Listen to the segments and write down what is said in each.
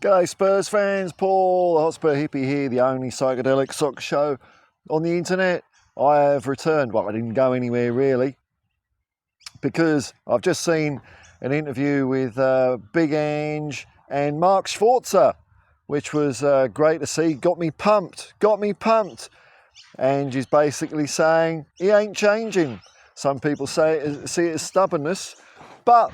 G'day Spurs fans, Paul, the Hotspur hippie here, the only psychedelic soccer show on the internet. I have returned. Well, I didn't go anywhere really, because I've just seen an interview with Big Ange and Mark Schwarzer, which was great to see. Got me pumped. Ange is basically saying he ain't changing. Some people see it as stubbornness, but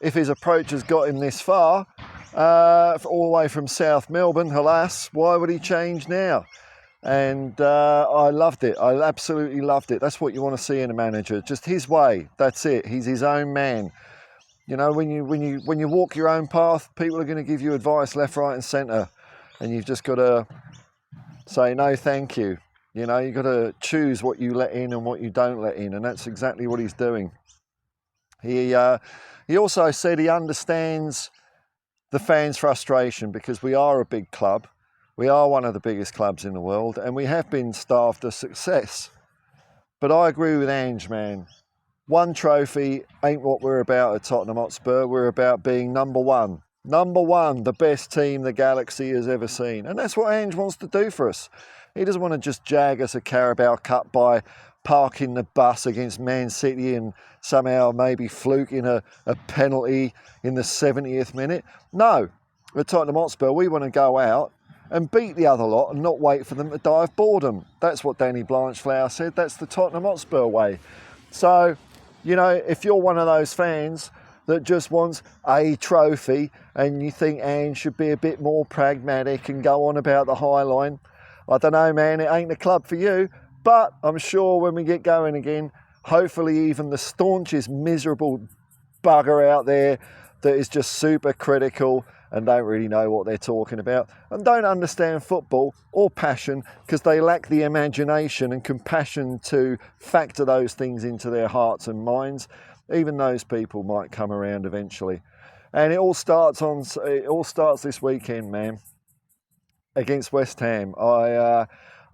if his approach has got him this far, all the way from South Melbourne, alas, why would he change now? And I loved it. I absolutely loved it. That's what you want to see in a manager. Just his way. That's it. He's his own man. You know, when you walk your own path, people are going to give you advice left, right, and centre, and you've just got to say no, thank you. You know, you've got to choose what you let in and what you don't let in, and that's exactly what he's doing. He also said he understands the fans' frustration, because we are a big club. We are one of the biggest clubs in the world, and we have been starved of success. But I agree with Ange, man. One trophy ain't what we're about at Tottenham Hotspur. We're about being number one. Number one, the best team the galaxy has ever seen. And that's what Ange wants to do for us. He doesn't want to just jag us a Carabao Cup by parking the bus against Man City and somehow maybe fluking a penalty in the 70th minute. No, at Tottenham Hotspur, we want to go out and beat the other lot and not wait for them to die of boredom. That's what Danny Blanchflower said. That's the Tottenham Hotspur way. So, you know, if you're one of those fans that just wants a trophy and you think Ange should be a bit more pragmatic and go on about the high line, I don't know, man, it ain't the club for you. But I'm sure when we get going again, hopefully even the staunchest miserable bugger out there that is just super critical and don't really know what they're talking about and don't understand football or passion, because they lack the imagination and compassion to factor those things into their hearts and minds. Even those people might come around eventually. And it all starts this weekend, man, against West Ham.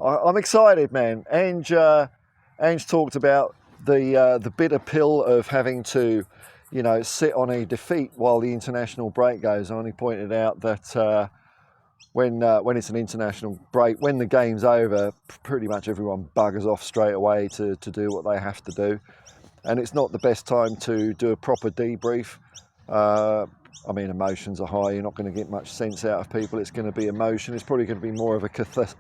I'm excited, man. Ange talked about the bitter pill of having to, you know, sit on a defeat while the international break goes on. He pointed out that when it's an international break, when the game's over, pretty much everyone buggers off straight away to do what they have to do, and it's not the best time to do a proper debrief. I mean, emotions are high. You're not going to get much sense out of people. It's going to be emotion. It's probably going to be more of a catharsis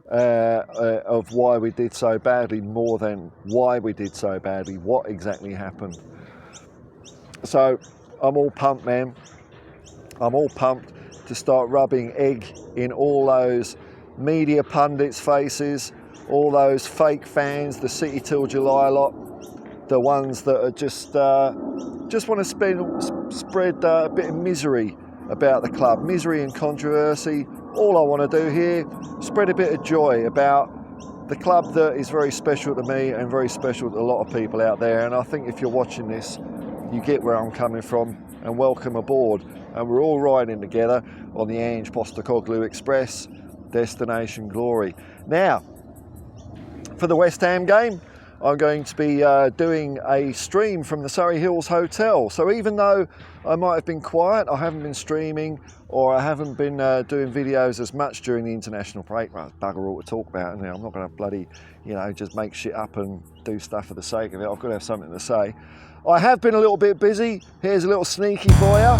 of why we did so badly, more than why we did so badly, what exactly happened. So I'm all pumped, man. I'm all pumped to start rubbing egg in all those media pundits' faces, all those fake fans, the City till July lot, the ones that are just want to spread a bit of misery about the club, misery and controversy. All I want to do here, spread a bit of joy about the club that is very special to me and very special to a lot of people out there. And I think if you're watching this, you get where I'm coming from, and welcome aboard. And we're all riding together on the Ange Postecoglou Express, destination glory. Now, for the West Ham game, I'm going to be doing a stream from the Surrey Hills Hotel. So even though I might have been quiet, I haven't been streaming, or I haven't been doing videos as much during the international break. Well, it's bugger all to talk about. I'm not going to bloody, you know, just make shit up and do stuff for the sake of it. I've got to have something to say. I have been a little bit busy. Here's a little sneaky for you.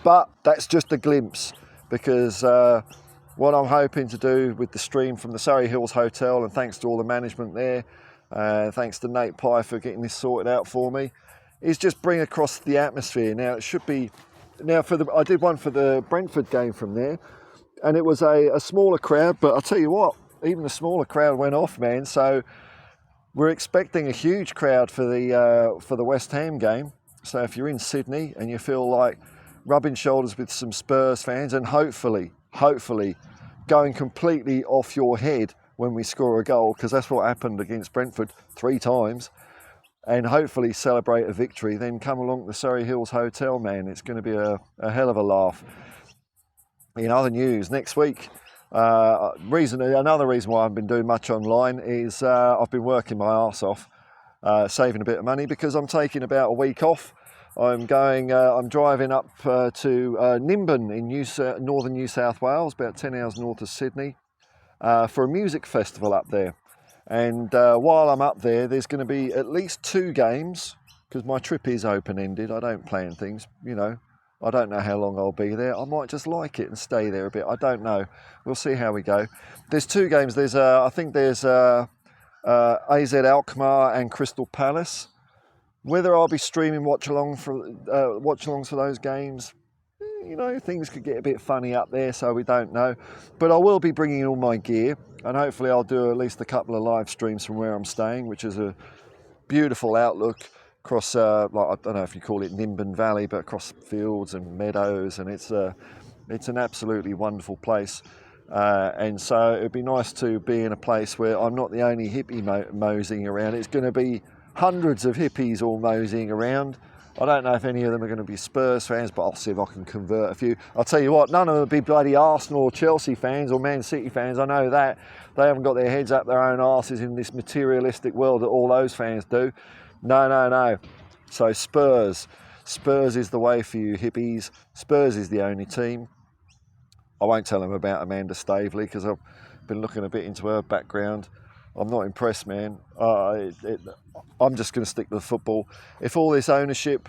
But that's just a glimpse, because what I'm hoping to do with the stream from the Surrey Hills Hotel, and thanks to all the management there, thanks to Nate Pye for getting this sorted out for me, is just bring across the atmosphere. Now it should be, I did one for the Brentford game from there, and it was a smaller crowd, but I'll tell you what, even the smaller crowd went off, man. So we're expecting a huge crowd for the West Ham game. So if you're in Sydney and you feel like rubbing shoulders with some Spurs fans, and hopefully going completely off your head when we score a goal, because that's what happened against Brentford 3 times, and hopefully celebrate a victory, then come along to Surrey Hills Hotel, man. It's going to be a hell of a laugh. In other news, next week, another reason why I haven't been doing much online is I've been working my arse off, saving a bit of money because I'm taking about a week off. I'm driving up to Nimbin in northern New South Wales, about 10 hours north of Sydney, for a music festival up there. And while I'm up there, there's going to be at least 2 games, because my trip is open-ended. I don't plan things, you know. I don't know how long I'll be there. I might just like it and stay there a bit. I don't know. We'll see how we go. There's 2 games. I think there's AZ Alkmaar and Crystal Palace. Whether I'll be streaming watch-alongs for those games, you know, things could get a bit funny up there, so we don't know. But I will be bringing all my gear, and hopefully I'll do at least a couple of live streams from where I'm staying, which is a beautiful outlook across, like, I don't know if you call it Nimbin Valley, but across fields and meadows, and it's an absolutely wonderful place. And so it'd be nice to be in a place where I'm not the only hippie moseying around. It's going to be hundreds of hippies all moseying around. I don't know if any of them are going to be Spurs fans, but I'll see if I can convert a few. I'll tell you what, none of them will be bloody Arsenal or Chelsea fans or Man City fans. I know that. They haven't got their heads up their own arses in this materialistic world that all those fans do. No. So Spurs is the way for you hippies. Spurs is the only team. I won't tell them about Amanda Staveley because I've been looking a bit into her background. I'm not impressed, man. I'm just going to stick to the football. If all this ownership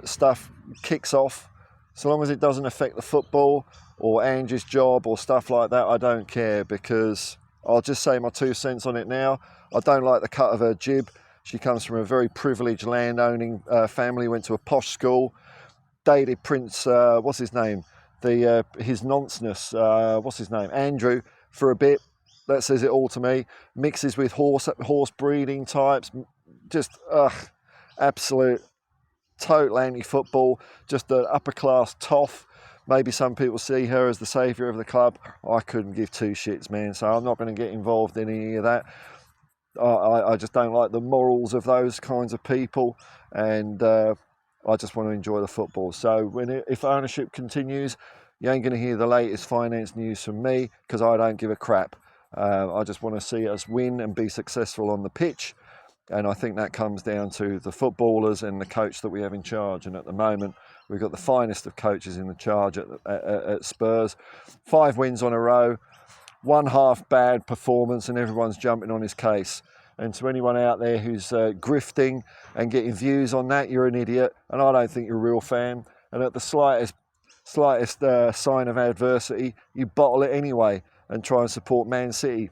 stuff kicks off, so long as it doesn't affect the football or Ange's job or stuff like that, I don't care, because I'll just say my 2 cents on it now. I don't like the cut of her jib. She comes from a very privileged land-owning family, went to a posh school, dated Prince, what's his name? His nonsense, what's his name? Andrew, for a bit. That says it all to me. Mixes with horse breeding types. Just, absolute, total anti-football. Just an upper-class toff. Maybe some people see her as the saviour of the club. I couldn't give 2 shits, man. So I'm not going to get involved in any of that. I just don't like the morals of those kinds of people. And I just want to enjoy the football. So if ownership continues, you ain't going to hear the latest finance news from me, because I don't give a crap. I just want to see us win and be successful on the pitch, and I think that comes down to the footballers and the coach that we have in charge. And at the moment, we've got the finest of coaches in the charge at Spurs. 5 wins on a row, 1 half bad performance, and everyone's jumping on his case. And to anyone out there who's grifting and getting views on that, you're an idiot, and I don't think you're a real fan. And at the slightest sign of adversity, you bottle it anyway and try and support Man City.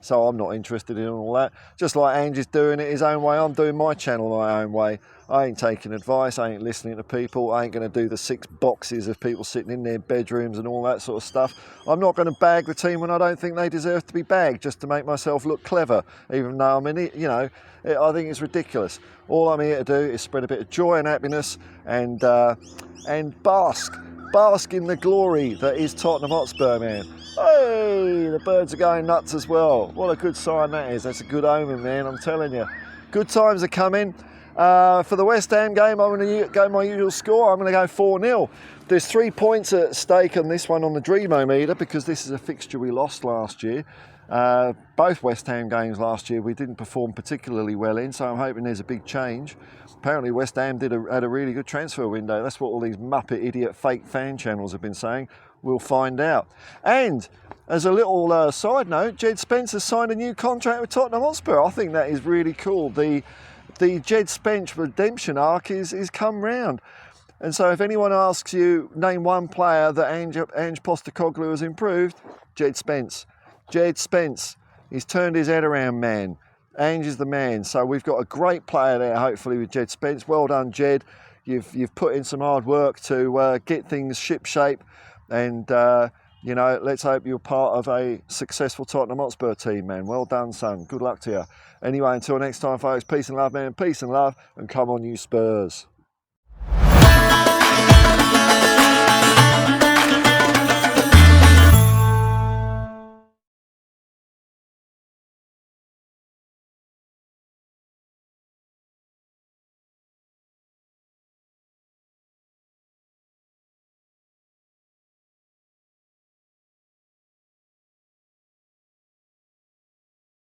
So I'm not interested in all that. Just like Ange is doing it his own way, I'm doing my channel my own way. I ain't taking advice, I ain't listening to people, I ain't going to do the 6 boxes of people sitting in their bedrooms and all that sort of stuff. I'm not going to bag the team when I don't think they deserve to be bagged, just to make myself look clever, even though I'm in it, you know. I think it's ridiculous. All I'm here to do is spread a bit of joy and happiness and bask in the glory that is Tottenham Hotspur, man. Hey, the birds are going nuts as well. What a good sign that is. That's a good omen, man, I'm telling you. Good times are coming. For the West Ham game, I'm going to go my usual score. I'm going to go 4-0. There's 3 points at stake on this one on the Dreamo-meter, because this is a fixture we lost last year. Both West Ham games last year we didn't perform particularly well in, so I'm hoping there's a big change. Apparently West Ham had a really good transfer window. That's what all these muppet idiot fake fan channels have been saying. We'll find out. And as a little side note, Jed Spence has signed a new contract with Tottenham Hotspur. I think that is really cool. The Jed Spence redemption arc is come round. And so if anyone asks you, name one player that Ange Postecoglou has improved, Jed Spence. Jed Spence. He's turned his head around, man. Ange is the man. So we've got a great player there, hopefully, with Jed Spence. Well done, Jed. You've put in some hard work to get things ship-shape. And, you know, let's hope you're part of a successful Tottenham Hotspur team, man. Well done, son. Good luck to you. Anyway, until next time, folks, peace and love, man. Peace and love. And come on, you Spurs.